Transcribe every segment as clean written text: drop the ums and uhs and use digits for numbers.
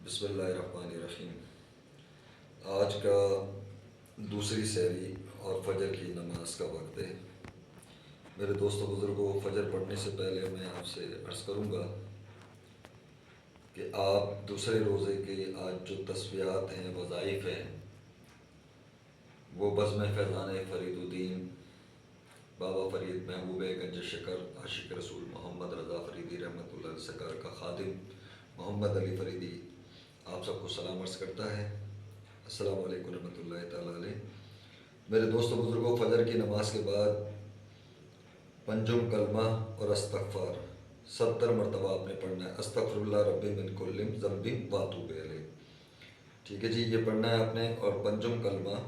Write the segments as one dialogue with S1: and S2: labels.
S1: بسم اللہ الرحمن الرحیم۔ آج کا دوسری سحری اور فجر کی نماز کا وقت ہے۔ میرے دوستوں بزرگوں، فجر پڑھنے سے پہلے میں آپ سے عرض کروں گا کہ آپ دوسرے روزے کے آج جو تسبیحات ہیں، وظائف ہیں، وہ بزم فیضان فرید الدین بابا فرید محبوب گنج شکر عاشق رسول محمد رضا فریدی رحمۃ اللہ علیہ سرکار کا خادم محمد علی فریدی آپ سب کو سلام عرض کرتا ہے۔ السلام علیکم رحمۃ اللہ تعالیٰ علیہ۔ میرے دوستوں بزرگوں، فجر کی نماز کے بعد پنجم کلمہ اور استغفار 70 مرتبہ آپ نے پڑھنا ہے۔ استغفر اللہ ربی من کل ذنب واتوب الیہ، ٹھیک ہے جی، یہ پڑھنا ہے آپ نے۔ اور پنجم کلمہ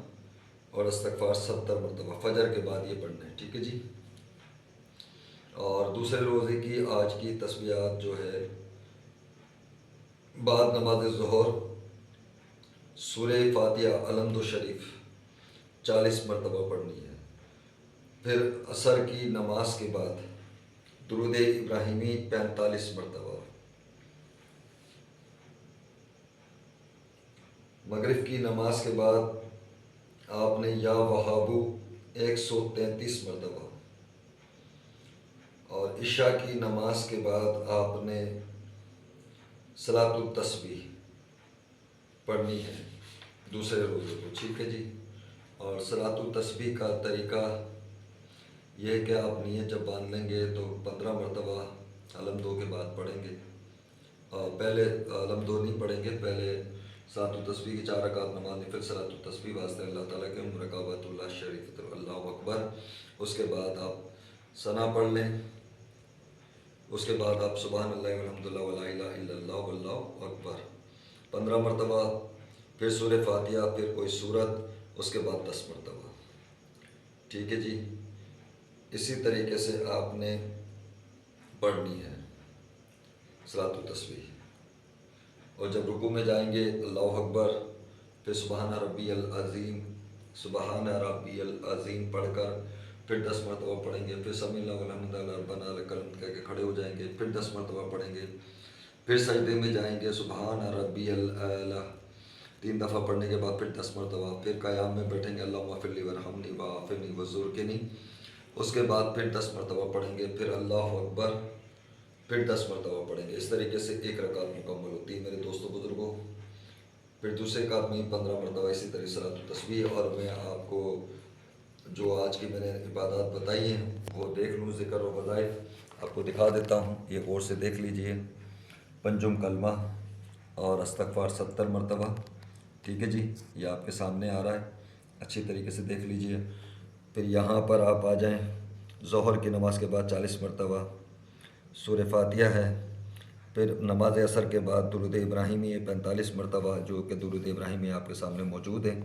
S1: اور استغفار 70 مرتبہ فجر کے بعد یہ پڑھنا ہے، ٹھیک ہے جی۔ اور دوسرے روزے کی آج کی تسبیحات جو ہے، بعد نماز ظہر سورہ فاتحہ الحمد شریف 40 مرتبہ پڑھنی ہے۔ پھر عصر کی نماز کے بعد درود ابراہیمی 45 مرتبہ۔ مغرب کی نماز کے بعد آپ نے یا وہابو 133 مرتبہ، اور عشاء کی نماز کے بعد آپ نے صلاۃ التسبیح پڑھنی ہے دوسرے روزے کو، ٹھیک ہے جی۔ اور صلاۃ التسبیح کا طریقہ یہ ہے کہ آپ نیت جب باندھ لیں گے تو 15 مرتبہ علم دو کے بعد پڑھیں گے، اور پہلے علم دو نہیں پڑھیں گے، پہلے صلاۃ التسبیح کی 4 رکعت نماز، پھر صلاۃ التسبیح واسطے اللہ تعالیٰ کے مرکبات اللہ شریف اللہ اکبر، اس کے بعد آپ ثنا پڑھ لیں، اس کے بعد آپ سبحان اللہ والحمد للہ ولا الہ الا اللہ واللہ اکبر 15 مرتبہ، پھر سورہ فاتحہ، پھر کوئی سورت، اس کے بعد 10 مرتبہ، ٹھیک ہے جی۔ اسی طریقے سے آپ نے پڑھنی ہے صلاۃ التسبیح۔ اور جب رکوع میں جائیں گے اللہ اکبر، پھر سبحان ربی العظیم، سبحان ربی العظیم پڑھ کر پھر 10 مرتبہ پڑھیں گے، پھر سمیع اللہ والحمد للہ ربنا لک الحمد کہہ کے کھڑے ہو جائیں گے، پھر 10 مرتبہ پڑھیں گے، پھر سجدے میں جائیں گے سبحان ربی الاعلیٰ 3 دفعہ پڑھنے کے بعد پھر 10 مرتبہ، پھر قیام میں بیٹھیں گے اللہم اغفر لی وارحمنی وعافنی وزرکنی، اس کے بعد پھر 10 مرتبہ پڑھیں گے، پھر اللہ اکبر، پھر 10 مرتبہ پڑھیں گے۔ اس طریقے سے ایک رکعت مکمل ہوتی ہے میرے دوستوں بزرگوں۔ پھر دوسرے رکعت میں 15 مرتبہ اسی طرح صلاۃ التسبیح۔ اور میں آپ کو جو آج کی میں نے عبادات بتائی ہیں وہ دیکھ لوں، ذکر و وظائف آپ کو دکھا دیتا ہوں، یہ غور سے دیکھ لیجئے۔ پنجم کلمہ اور استغفار 70 مرتبہ، ٹھیک ہے جی، یہ آپ کے سامنے آ رہا ہے، اچھی طریقے سے دیکھ لیجئے۔ پھر یہاں پر آپ آ جائیں، ظہر کی نماز کے بعد 40 مرتبہ سورہ فاتحہ ہے، پھر نماز عصر کے بعد درود ابراہیمی ہے 45 مرتبہ، جو کہ درود ابراہیمی آپ کے سامنے موجود ہے۔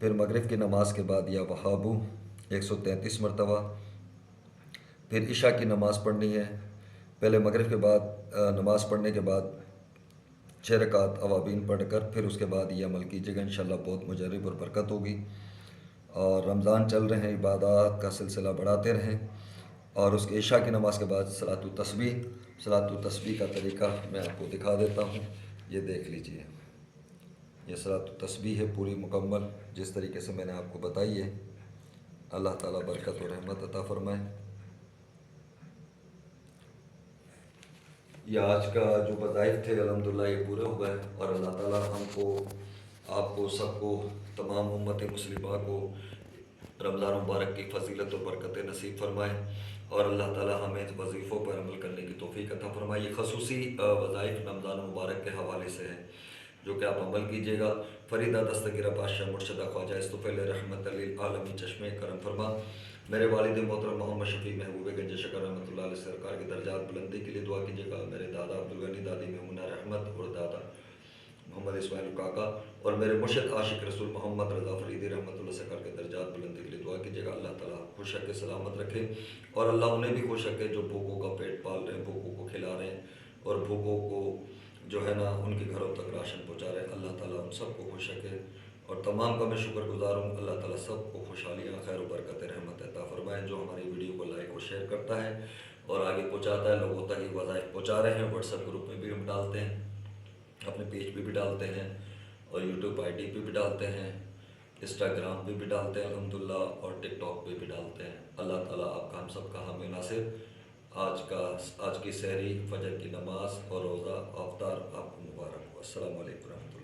S1: پھر مغرب کی نماز کے بعد یا وہابو 133 مرتبہ۔ پھر عشاء کی نماز پڑھنی ہے، پہلے مغرب کے بعد نماز پڑھنے کے بعد 6 رکعت اوابین پڑھ کر پھر اس کے بعد یہ عمل کیجیے گا، انشاءاللہ بہت مجرب اور برکت ہوگی۔ اور رمضان چل رہے ہیں، عبادات کا سلسلہ بڑھاتے رہیں۔ اور اس کے عشاء کی نماز کے بعد صلاۃ التسبیح کا طریقہ میں آپ کو دکھا دیتا ہوں، یہ دیکھ لیجئے۔ یہ صلاۃ التسبیح ہے پوری مکمل، جس طریقے سے میں نے آپ کو بتائی ہے۔ اللہ تعالیٰ برکت و رحمت عطا فرمائے۔ یہ آج کا جو وظائف تھے الحمدللہ یہ پورے ہو گئے، اور اللہ تعالیٰ ہم کو، آپ کو، سب کو، تمام امت مسلمہ کو رمضان مبارک کی فضیلت و برکت نصیب فرمائے، اور اللہ تعالیٰ ہمیں وظیفوں پر عمل کرنے کی توفیق عطا فرمائے۔ یہ خصوصی وظائف رمضان مبارک کے حوالے سے ہے جو کہ آپ عمل کیجیے گا۔ فریدہ دستگیرہ بادشاہ مرشدہ خواجہ استفیل رحمت للعالمین چشمے کرم فرما، میرے والد محترم محمد شفیع محبوب گنج شکر رحمۃ اللہ علیہ سرکار کی درجات بلندی کے لیے دعا کیجیے گا۔ میرے دادا عبدالغنی، دادی میمونہ رحمت اور دادا محمد اسماعیل کاکا اور میرے مرشد عاشق رسول محمد رضا فریدی رحمۃ اللہ سرکار کے درجات بلندی کے لیے دعا کیجیے گا۔ اللہ تعالیٰ خوش رکھے، سلامت رکھے، اور اللہ انہیں بھی خوش رکھے جو بھوکوں کا پیٹ پال رہے ہیں، بھوکوں کو کھلا رہے ہیں، اور بھوکوں کو جو ہے نا ان کے گھروں تک راشن پہنچا رہے ہیں۔ اللہ تعالیٰ ان سب کو خوش رکھے، اور تمام کا میں شکر گزار ہوں۔ اللہ تعالیٰ سب کو خوشحالیاں، خیر و برکت، رحمت عطا فرمائے۔ جو ہماری ویڈیو کو لائک اور شیئر کرتا ہے اور آگے پہنچاتا ہے، لوگوں تک یہ وظائف پہنچا رہے ہیں، واٹس ایپ گروپ میں بھی ہم ڈالتے ہیں، اپنے پیج پہ بھی ڈالتے ہیں اور یوٹیوب آئی ڈی پہ بھی ڈالتے ہیں، انسٹاگرام پہ بھی ڈالتے ہیں الحمدللہ، اور ٹک ٹاک پہ بھی ڈالتے ہیں۔ اللہ تعالیٰ آپ کا ہم سب کا حامی ناصر۔ آج کی سحری، فجر کی نماز اور روزہ افطار آپ کو مبارک ہو۔ السلام علیکم ورحمۃ اللہ۔